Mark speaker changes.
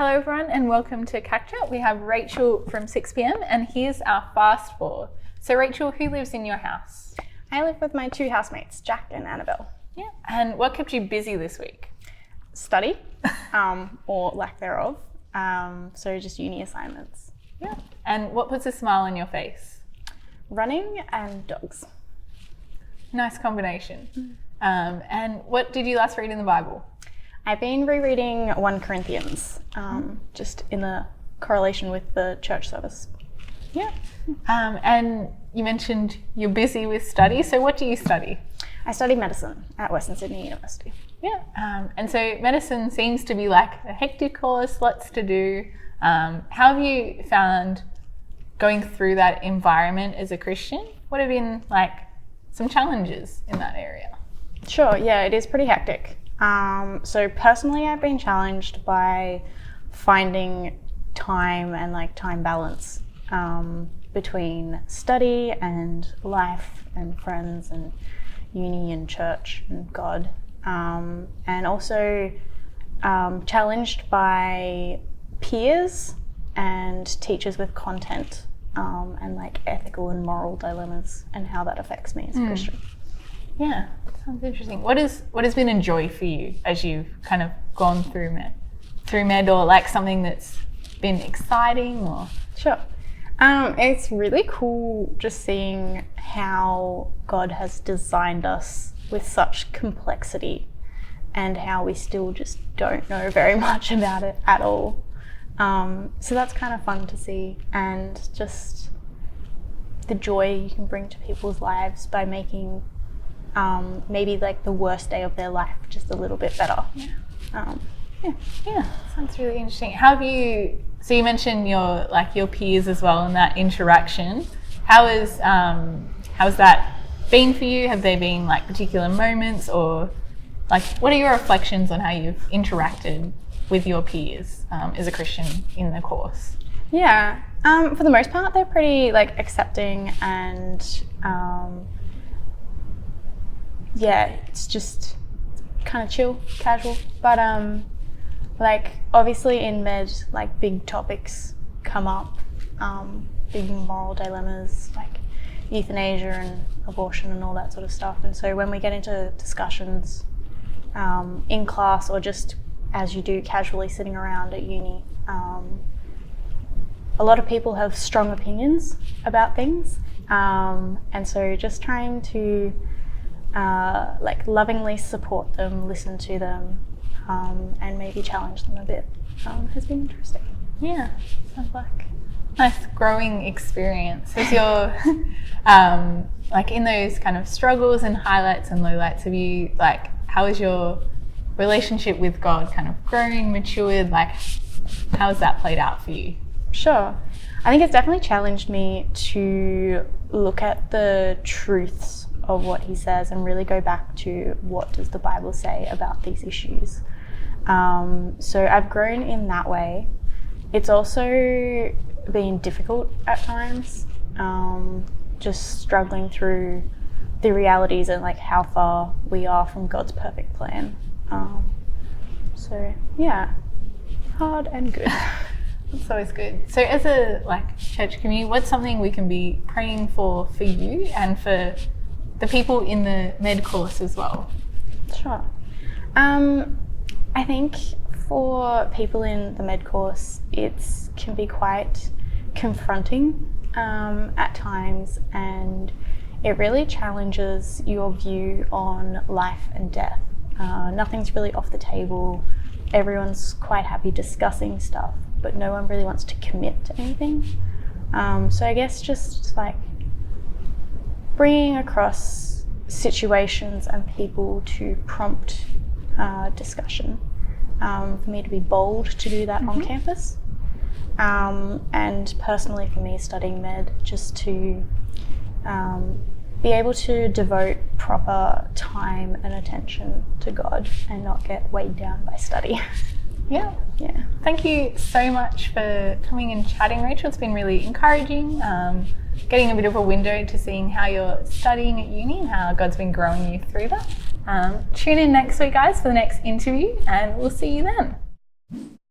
Speaker 1: Hello everyone and welcome to CACCHA. We have Rachel from 6pm and here's our fast four. So Rachel, who lives in your house?
Speaker 2: I live with my two housemates, Jack and Annabelle.
Speaker 1: Yeah. And what kept you busy this week?
Speaker 2: Study, or lack thereof. So just uni assignments.
Speaker 1: Yeah. And what puts a smile on your face?
Speaker 2: Running and dogs.
Speaker 1: Nice combination. And what did you last read in the Bible?
Speaker 2: I've been rereading 1 Corinthians, just in the correlation with the church service.
Speaker 1: Yeah. And you mentioned you're busy with study, so what do you study?
Speaker 2: I study medicine at Western Sydney University.
Speaker 1: Yeah. And so medicine seems to be like a hectic course, lots to do. How have you found going through that environment as a Christian? What have been like some challenges in that area?
Speaker 2: Sure, yeah, it is pretty hectic. So personally, I've been challenged by finding time and time balance between study and life and friends and uni and church and God, and also challenged by peers and teachers with content and ethical and moral dilemmas and how that affects me as a Christian.
Speaker 1: Yeah, sounds interesting. What has been a joy for you as you've kind of gone through med, or something that's been exciting? Or
Speaker 2: Sure. It's really cool just seeing how God has designed us with such complexity and how we still just don't know very much about it at all. So that's kind of fun to see, and just the joy you can bring to people's lives by making maybe the worst day of their life just a little bit better.
Speaker 1: Yeah, sounds really interesting. So you mentioned your peers as well and that interaction. How has that been for you? Have there been particular moments, or what are your reflections on how you've interacted with your peers as a Christian in the course?
Speaker 2: Yeah, for the most part they're pretty accepting and it's just kind of chill, casual. But obviously in med, big topics come up, big moral dilemmas like euthanasia and abortion and all that sort of stuff. And so when we get into discussions in class, or just as you do casually sitting around at uni, a lot of people have strong opinions about things, and so just trying to lovingly support them, listen to them, and maybe challenge them a bit has been interesting.
Speaker 1: Yeah, sounds like nice growing experience. Has your in those kind of struggles and highlights and lowlights, have you how is your relationship with God kind of grown, matured? How has that played out for you?
Speaker 2: Sure. I think it's definitely challenged me to look at the truths of what he says and really go back to what does the Bible say about these issues. So I've grown in that way. It's also been difficult at times, just struggling through the realities and how far we are from God's perfect plan. So yeah, hard and good.
Speaker 1: That's always good. So as a church community, what's something we can be praying for you and for the people in the med course as well?
Speaker 2: Sure. I think for people in the med course, it can be quite confronting at times, and it really challenges your view on life and death. Nothing's really off the table. Everyone's quite happy discussing stuff, but no one really wants to commit to anything. So I guess just bringing across situations and people to prompt discussion, for me to be bold to do that on campus, and personally for me studying med, just to be able to devote proper time and attention to God and not get weighed down by study.
Speaker 1: Yeah.
Speaker 2: Yeah.
Speaker 1: Thank you so much for coming and chatting, Rachel. It's been really encouraging, getting a bit of a window to seeing how you're studying at uni and how God's been growing you through that. Tune in next week, guys, for the next interview, and we'll see you then.